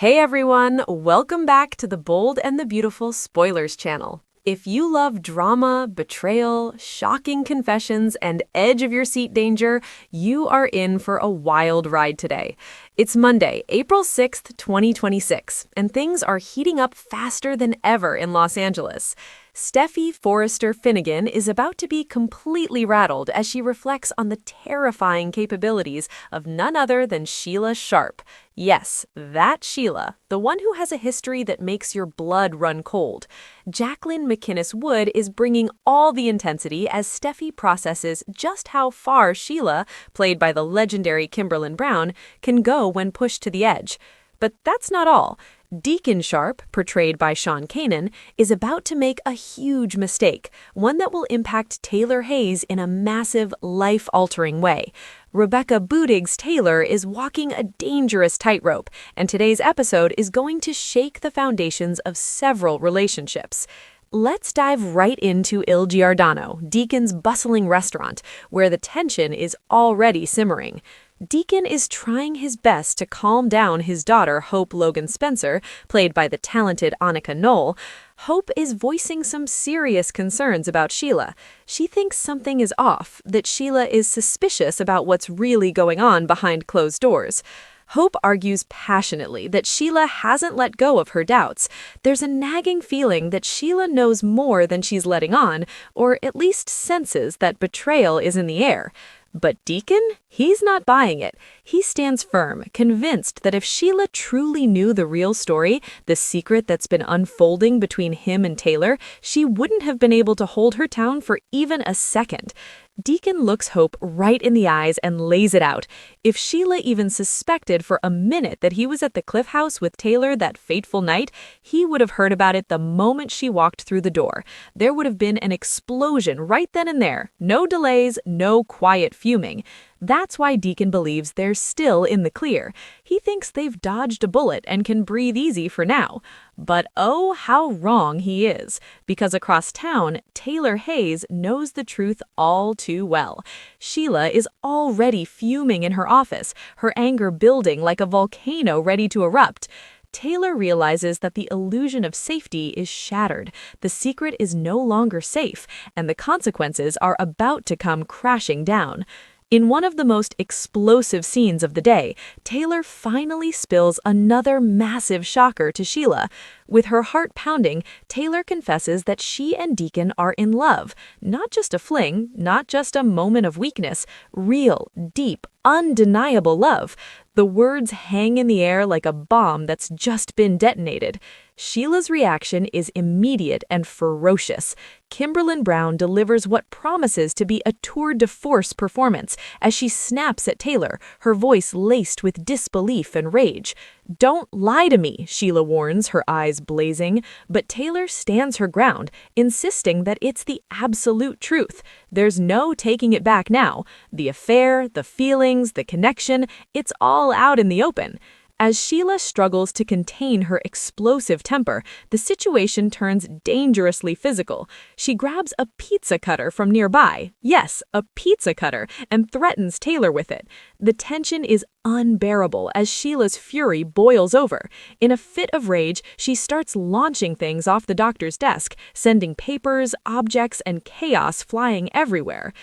Hey everyone, welcome back to the Bold and the Beautiful Spoilers channel. If you love drama, betrayal, shocking confessions, and edge of your seat danger, you are in for a wild ride today. It's Monday, April 6th, 2026, and things are heating up faster than ever in Los Angeles. Steffi Forrester Finnegan is about to be completely rattled as she reflects on the terrifying capabilities of none other than Sheila Sharp. Yes, that Sheila, the one who has a history that makes your blood run cold. Jacqueline McInnes Wood is bringing all the intensity as Steffi processes just how far Sheila, played by the legendary Kimberlin Brown, can go when pushed to the edge. But that's not all. Deacon Sharp, portrayed by Sean Kanan, is about to make a huge mistake, one that will impact Taylor Hayes in a massive, life-altering way. Rebecca Budig's Taylor is walking a dangerous tightrope, and today's episode is going to shake the foundations of several relationships. Let's dive right into Il Giordano, Deacon's bustling restaurant, where the tension is already simmering. Deacon is trying his best to calm down his daughter, Hope Logan Spencer, played by the talented Annika Knoll. Hope is voicing some serious concerns about Sheila. She thinks something is off, that Sheila is suspicious about what's really going on behind closed doors. Hope argues passionately that Sheila hasn't let go of her doubts. There's a nagging feeling that Sheila knows more than she's letting on, or at least senses that betrayal is in the air. But Deacon? He's not buying it. He stands firm, convinced that if Sheila truly knew the real story, the secret that's been unfolding between him and Taylor, she wouldn't have been able to hold her town for even a second. Deacon looks Hope right in the eyes and lays it out. If Sheila even suspected for a minute that he was at the Cliff House with Taylor that fateful night, he would have heard about it the moment she walked through the door. There would have been an explosion right then and there. No delays, no quiet fuming. That's why Deacon believes they're still in the clear. He thinks they've dodged a bullet and can breathe easy for now. But oh, how wrong he is. Because across town, Taylor Hayes knows the truth all too well. Sheila is already fuming in her office, her anger building like a volcano ready to erupt. Taylor realizes that the illusion of safety is shattered. The secret is no longer safe, and the consequences are about to come crashing down. In one of the most explosive scenes of the day, Taylor finally spills another massive shocker to Sheila. With her heart pounding, Taylor confesses that she and Deacon are in love. Not just a fling, not just a moment of weakness, real, deep, undeniable love. The words hang in the air like a bomb that's just been detonated. Sheila's reaction is immediate and ferocious. Kimberlin Brown delivers what promises to be a tour de force performance as she snaps at Taylor, her voice laced with disbelief and rage. "Don't lie to me," Sheila warns, her eyes blazing, but Taylor stands her ground, insisting that it's the absolute truth. There's no taking it back now. The affair, the feelings, the connection, it's all out in the open. As Sheila struggles to contain her explosive temper, the situation turns dangerously physical. She grabs a pizza cutter from nearby, yes, a pizza cutter, and threatens Taylor with it. The tension is unbearable as Sheila's fury boils over. In a fit of rage, she starts launching things off the doctor's desk, sending papers, objects, and chaos flying everywhere.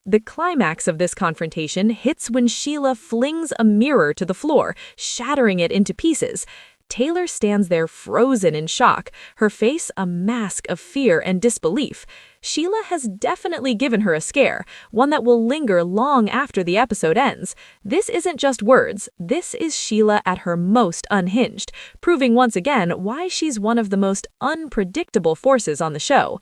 The climax of this confrontation hits when Sheila flings a mirror to the floor, shattering it into pieces. Taylor stands there frozen in shock, her face a mask of fear and disbelief. Sheila has definitely given her a scare, one that will linger long after the episode ends. This isn't just words, this is Sheila at her most unhinged, proving once again why she's one of the most unpredictable forces on the show.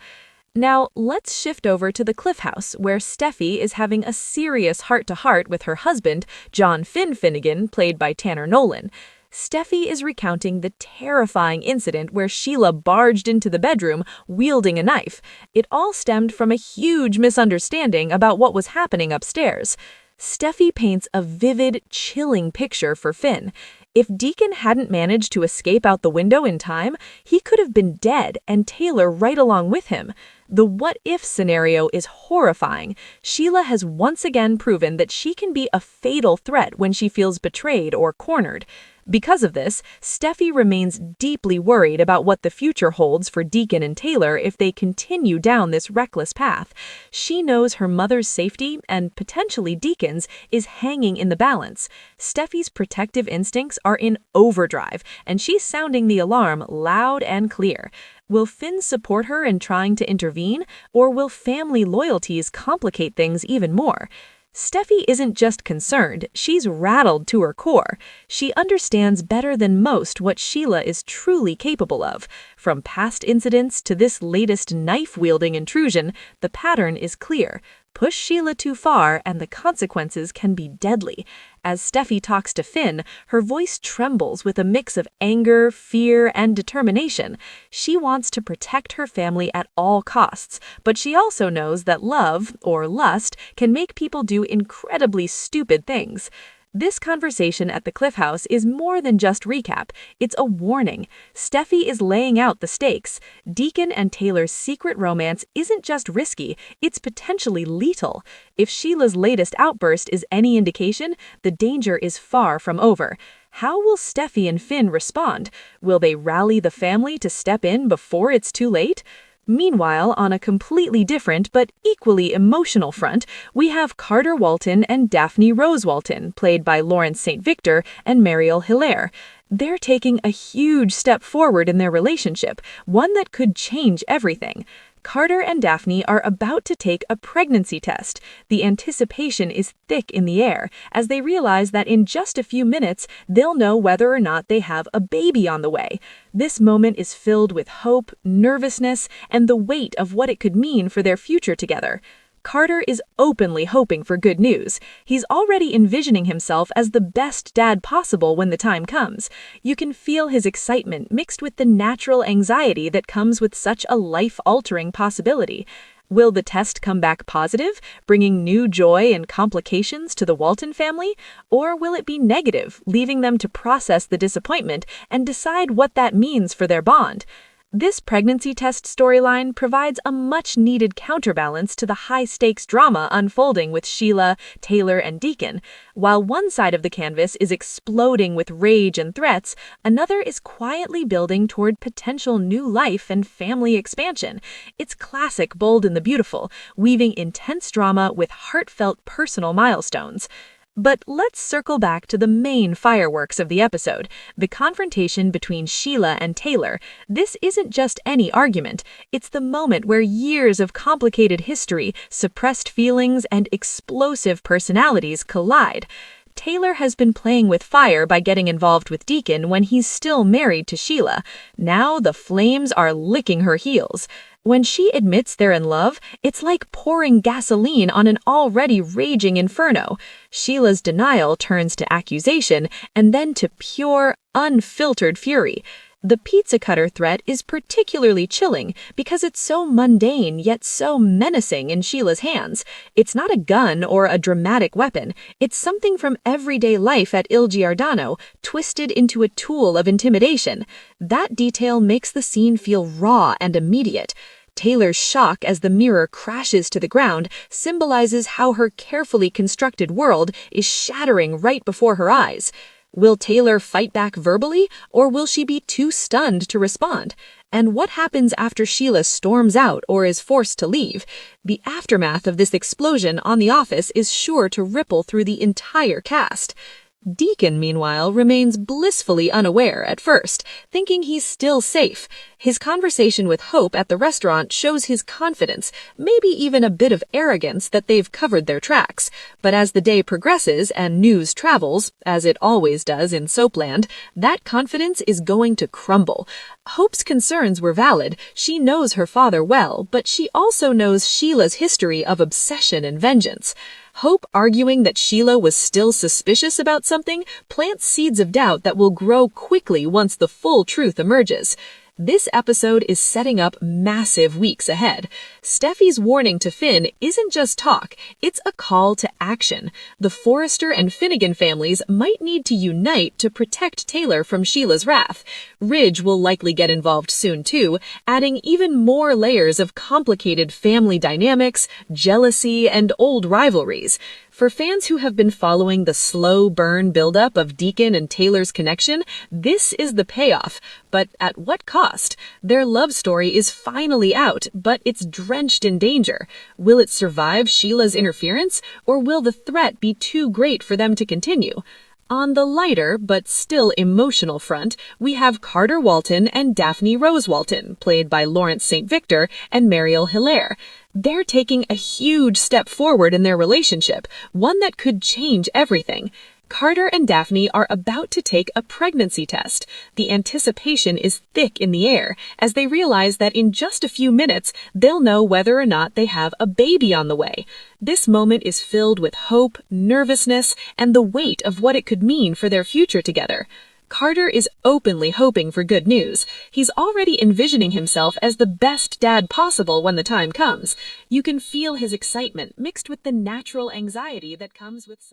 Now, let's shift over to the Cliff House, where Steffi is having a serious heart-to-heart with her husband, John Finn Finnegan, played by Tanner Nolan. Steffi is recounting the terrifying incident where Sheila barged into the bedroom, wielding a knife. It all stemmed from a huge misunderstanding about what was happening upstairs. Steffi paints a vivid, chilling picture for Finn. If Deacon hadn't managed to escape out the window in time, he could have been dead and Taylor right along with him. The what-if scenario is horrifying. Sheila has once again proven that she can be a fatal threat when she feels betrayed or cornered. Because of this, Steffi remains deeply worried about what the future holds for Deacon and Taylor if they continue down this reckless path. She knows her mother's safety, and potentially Deacon's, is hanging in the balance. Steffi's protective instincts are in overdrive, and she's sounding the alarm loud and clear. Will Finn support her in trying to intervene, or will family loyalties complicate things even more? Steffi isn't just concerned, she's rattled to her core. She understands better than most what Sheila is truly capable of. From past incidents to this latest knife-wielding intrusion, the pattern is clear. Push Sheila too far and the consequences can be deadly. As Steffi talks to Finn, her voice trembles with a mix of anger, fear, and determination. She wants to protect her family at all costs, but she also knows that love, or lust, can make people do incredibly stupid things. This conversation at the Cliff House is more than just recap, it's a warning. Steffi is laying out the stakes. Deacon and Taylor's secret romance isn't just risky, it's potentially lethal. If Sheila's latest outburst is any indication, the danger is far from over. How will Steffi and Finn respond? Will they rally the family to step in before it's too late? Meanwhile, on a completely different but equally emotional front, we have Carter Walton and Daphne Rose Walton, played by Lawrence St. Victor and Mariel Hilaire. They're taking a huge step forward in their relationship, one that could change everything. Carter and Daphne are about to take a pregnancy test. The anticipation is thick in the air as they realize that in just a few minutes, they'll know whether or not they have a baby on the way. This moment is filled with hope, nervousness, and the weight of what it could mean for their future together. Carter is openly hoping for good news. He's already envisioning himself as the best dad possible when the time comes. You can feel his excitement mixed with the natural anxiety that comes with such a life-altering possibility. Will the test come back positive, bringing new joy and complications to the Walton family? Or will it be negative, leaving them to process the disappointment and decide what that means for their bond? This pregnancy test storyline provides a much-needed counterbalance to the high-stakes drama unfolding with Sheila, Taylor, and Deacon. While one side of the canvas is exploding with rage and threats, another is quietly building toward potential new life and family expansion. It's classic Bold and the Beautiful, weaving intense drama with heartfelt personal milestones. But let's circle back to the main fireworks of the episode, the confrontation between Sheila and Taylor. This isn't just any argument, it's the moment where years of complicated history, suppressed feelings, and explosive personalities collide. Taylor has been playing with fire by getting involved with Deacon when he's still married to Sheila. Now the flames are licking her heels. When she admits they're in love, it's like pouring gasoline on an already raging inferno. Sheila's denial turns to accusation and then to pure, unfiltered fury. The pizza cutter threat is particularly chilling because it's so mundane yet so menacing in Sheila's hands. It's not a gun or a dramatic weapon. It's something from everyday life at Il Giardano, twisted into a tool of intimidation. That detail makes the scene feel raw and immediate. Taylor's shock as the mirror crashes to the ground symbolizes how her carefully constructed world is shattering right before her eyes. Will Taylor fight back verbally, or will she be too stunned to respond? And what happens after Sheila storms out or is forced to leave? The aftermath of this explosion on the office is sure to ripple through the entire cast. Deacon, meanwhile, remains blissfully unaware at first, thinking he's still safe. His conversation with Hope at the restaurant shows his confidence, maybe even a bit of arrogance that they've covered their tracks. But as the day progresses and news travels, as it always does in Soapland, that confidence is going to crumble. Hope's concerns were valid. She knows her father well, but she also knows Sheila's history of obsession and vengeance. Hope arguing that Sheila was still suspicious about something plants seeds of doubt that will grow quickly once the full truth emerges. This episode is setting up massive weeks ahead. Steffi's warning to Finn isn't just talk, it's a call to action. The Forrester and Finnegan families might need to unite to protect Taylor from Sheila's wrath. Ridge will likely get involved soon too, adding even more layers of complicated family dynamics, jealousy, and old rivalries. For fans who have been following the slow burn buildup of Deacon and Taylor's connection, this is the payoff. But at what cost? Their love story is finally out, but it's drenched in danger. Will it survive Sheila's interference, or will the threat be too great for them to continue? On the lighter, but still emotional front, we have Carter Walton and Daphne Rose Walton, played by Lawrence St. Victor and Mariel Hilaire. They're taking a huge step forward in their relationship, one that could change everything. Carter and Daphne are about to take a pregnancy test. The anticipation is thick in the air as they realize that in just a few minutes, they'll know whether or not they have a baby on the way. This moment is filled with hope, nervousness, and the weight of what it could mean for their future together. Carter is openly hoping for good news. He's already envisioning himself as the best dad possible when the time comes. You can feel his excitement mixed with the natural anxiety that comes with such